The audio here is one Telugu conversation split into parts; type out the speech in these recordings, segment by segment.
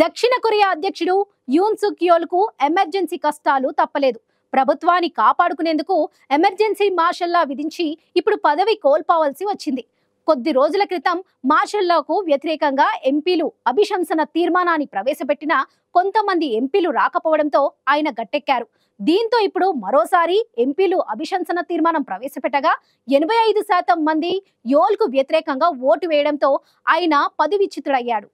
దక్షిణ కొరియా అధ్యక్షుడు యూన్ సుక్ యోల్ కు ఎమర్జెన్సీ కష్టాలు తప్పలేదు. ప్రభుత్వాన్ని కాపాడుకునేందుకు ఎమర్జెన్సీ మార్షల్ లా విధించి ఇప్పుడు పదవి కోల్పోవాల్సి వచ్చింది. కొద్ది రోజుల క్రితం మార్షల్ లాకు వ్యతిరేకంగా ఎంపీలు అభిశంసన తీర్మానాన్ని ప్రవేశపెట్టిన కొంతమంది ఎంపీలు రాకపోవడంతో ఆయన గట్టెక్కారు. దీంతో ఇప్పుడు మరోసారి ఎంపీలు అభిశంసన తీర్మానం ప్రవేశపెట్టగా 85% మంది యోల్ కు వ్యతిరేకంగా ఓటు వేయడంతో ఆయన పదవిచ్యుతుడయ్యాడు.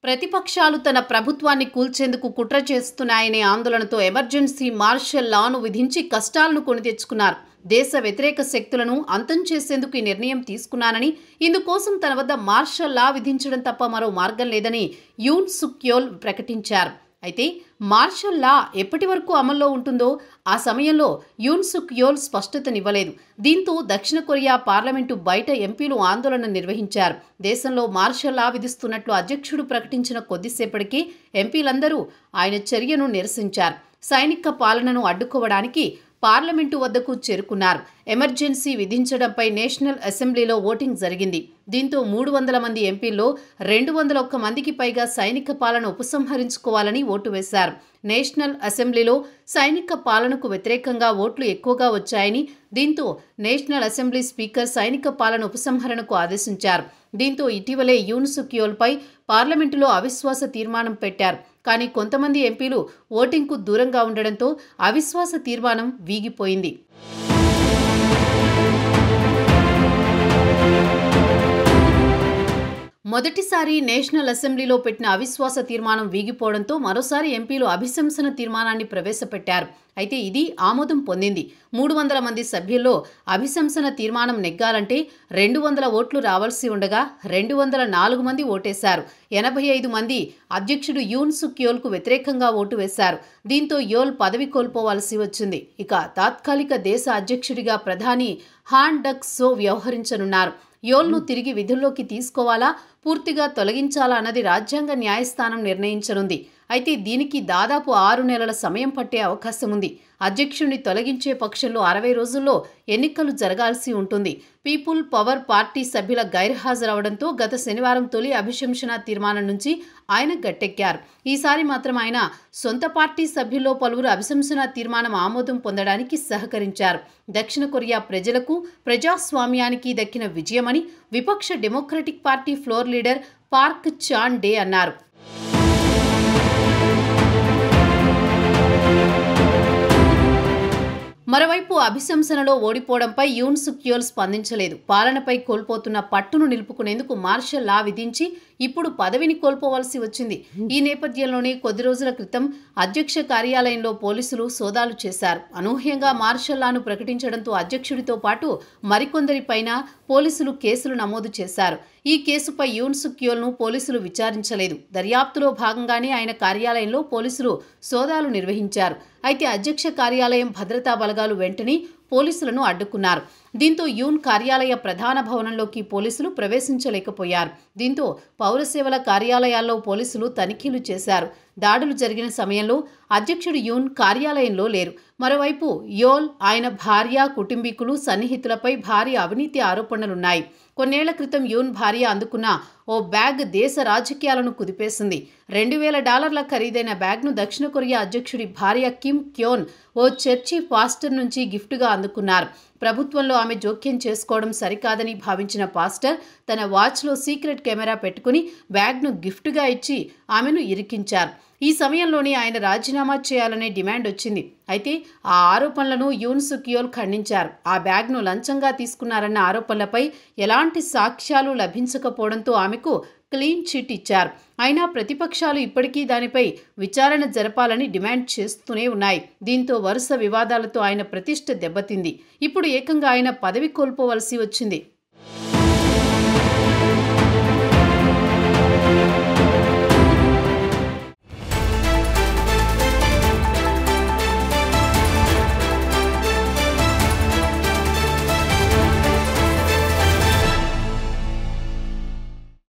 ప్రతిపక్షాలు తన ప్రభుత్వాన్ని కూల్చేందుకు కుట్ర చేస్తున్నాయనే ఆందోళనతో ఎమర్జెన్సీ మార్షల్ లాను విధించి కష్టాలను కొని తెచ్చుకున్నారు. దేశ వ్యతిరేక శక్తులను అంతం చేసేందుకు ఈ నిర్ణయం తీసుకున్నానని, ఇందుకోసం తన వద్ద మార్షల్ లా విధించడం తప్ప మరో మార్గం లేదని యూన్ సుక్ యోల్ ప్రకటించారు. అయితే మార్షల్ లా ఎప్పటి వరకు అమల్లో ఉంటుందో ఆ సమయంలో యూన్ సుక్ యోల్ స్పష్టతనివ్వలేదు. దీంతో దక్షిణ కొరియా పార్లమెంటు బయట ఎంపీలు ఆందోళన నిర్వహించారు. దేశంలో మార్షల్ లా విధిస్తున్నట్లు అధ్యక్షుడు ప్రకటించిన కొద్దిసేపటికి ఎంపీలందరూ ఆయన చర్యను నిరసించారు. సైనిక పాలనను అడ్డుకోవడానికి పార్లమెంటు వద్దకు చేరుకున్నారు. ఎమర్జెన్సీ విధించడంపై నేషనల్ అసెంబ్లీలో ఓటింగ్ జరిగింది. దీంతో 300 మంది ఎంపీల్లో 201 మందికి పైగా సైనిక పాలన ఉపసంహరించుకోవాలని ఓటు వేశారు. నేషనల్ అసెంబ్లీలో సైనిక పాలనకు వ్యతిరేకంగా ఓట్లు ఎక్కువగా వచ్చాయని, దీంతో నేషనల్ అసెంబ్లీ స్పీకర్ సైనిక పాలన ఉపసంహరణకు ఆదేశించారు. దీంతో ఇటీవలే యూన్ సుక్ యోల్పై పార్లమెంటులో అవిశ్వాస తీర్మానం పెట్టారు. కానీ కొంతమంది ఎంపీలు ఓటింగ్కు దూరంగా ఉండడంతో అవిశ్వాస తీర్మానం వీగిపోయింది. మొదటిసారి నేషనల్ అసెంబ్లీలో పెట్టిన అవిశ్వాస తీర్మానం వీగిపోవడంతో మరోసారి ఎంపీలు అభిశంసన తీర్మానాన్ని ప్రవేశపెట్టారు. అయితే ఇది ఆమోదం పొందింది. 300 మంది సభ్యుల్లో అభిశంసన తీర్మానం నెగ్గాలంటే 200 ఓట్లు రావాల్సి ఉండగా 204 మంది ఓటేశారు. 85 మంది అధ్యక్షుడు యూన్ సుక్ యోల్కు వ్యతిరేకంగా ఓటు వేశారు. దీంతో యోల్ పదవి కోల్పోవాల్సి వచ్చింది. ఇక తాత్కాలిక దేశ అధ్యక్షుడిగా ప్రధాని హాన్ డక్ సో వ్యవహరించనున్నారు. యోల్ను తిరిగి విధుల్లోకి తీసుకోవాలా, పూర్తిగా తొలగించాలా అన్నది రాజ్యాంగ న్యాయస్థానం నిర్ణయించనుంది. అయితే దీనికి దాదాపు 6 నెలల సమయం పట్టే అవకాశం ఉంది. అధ్యక్షుడిని తొలగించే పక్షంలో 60 రోజుల్లో ఎన్నికలు జరగాల్సి ఉంటుంది. పీపుల్ పవర్ పార్టీ సభ్యుల గైర్హాజరవడంతో గత శనివారం తొలి అభిశంసన తీర్మానం నుంచి ఆయన గట్టెక్కారు. ఈసారి మాత్రం ఆయన సొంత పార్టీ సభ్యుల్లో పలువురు అభిశంసన తీర్మానం ఆమోదం పొందడానికి సహకరించారు. దక్షిణ కొరియా ప్రజలకు, ప్రజాస్వామ్యానికి దక్కిన విజయమని విపక్ష democratic party floor leader Park Chan Dae అన్నారు. మరోవైపు అభిశంసనలో ఓడిపోవడంపై యూన్ సుక్ యోల్ స్పందించలేదు. పాలనపై కోల్పోతున్న పట్టును నిలుపుకునేందుకు మార్షల్ లా విధించి ఇప్పుడు పదవిని కోల్పోవాల్సి వచ్చింది. ఈ నేపథ్యంలోనే కొద్ది రోజుల క్రితం అధ్యక్ష కార్యాలయంలో పోలీసులు సోదాలు చేశారు. అనూహ్యంగా మార్షల్ లాను ప్రకటించడంతో అధ్యక్షుడితో పాటు మరికొందరిపైన పోలీసులు కేసులు నమోదు చేశారు. ఈ కేసుపై యూన్ సుక్ యోల్ను పోలీసులు విచారించలేదు. దర్యాప్తులో భాగంగానే ఆయన కార్యాలయంలో పోలీసులు సోదాలు నిర్వహించారు. అయితే అధ్యక్ష కార్యాలయం భద్రతా బలగాలు వెంటనే పోలీసులను అడ్డుకున్నారు. దీంతో యూన్ కార్యాలయ ప్రధాన భవనంలోకి పోలీసులు ప్రవేశించలేకపోయారు. దీంతో పౌరసేవల కార్యాలయాల్లో పోలీసులు తనిఖీలు చేశారు. దాడులు జరిగిన సమయంలో అధ్యక్షుడు యూన్ కార్యాలయంలో లేరు. మరోవైపు యోల్, ఆయన భార్య, కుటుంబీకులు, సన్నిహితులపై భారీ అవినీతి ఆరోపణలున్నాయి. కొన్నేళ్ల క్రితం యూన్ భార్య అందుకున్న ఓ బ్యాగ్ దేశ రాజకీయాలను కుదిపేసింది. $2000 ఖరీదైన బ్యాగ్ను దక్షిణ కొరియా అధ్యక్షుడి భార్య కిమ్ క్యోన్ ఓ చర్చి పాస్టర్ నుంచి గిఫ్ట్గా అందుకున్నారు. ప్రభుత్వంలో ఆమె జోక్యం చేసుకోవడం సరికాదని భావించిన పాస్టర్ తన వాచ్లో సీక్రెట్ కెమెరా పెట్టుకుని బ్యాగ్ను గిఫ్ట్గా ఇచ్చి ఆమెను ఇరికించారు. ఈ సమయంలోనే ఆయన రాజీనామా చేయాలనే డిమాండ్ వచ్చింది. అయితే ఆ ఆరోపణలను యూన్ సుక్ యోల్ ఖండించారు. ఆ బ్యాగ్ను లంచంగా తీసుకున్నారన్న ఆరోపణలపై ఎలాంటి సాక్ష్యాలు లభించకపోవడంతో ఆమెకు క్లీన్ చిట్ ఇచ్చారు. అయినా ప్రతిపక్షాలు ఇప్పటికీ దానిపై విచారణ జరపాలని డిమాండ్ చేస్తూనే ఉన్నాయి. దీంతో వరుస వివాదాలతో ఆయన ప్రతిష్ఠ దెబ్బతింది. ఇప్పుడు ఏకంగా ఆయన పదవి కోల్పోవలసి వచ్చింది.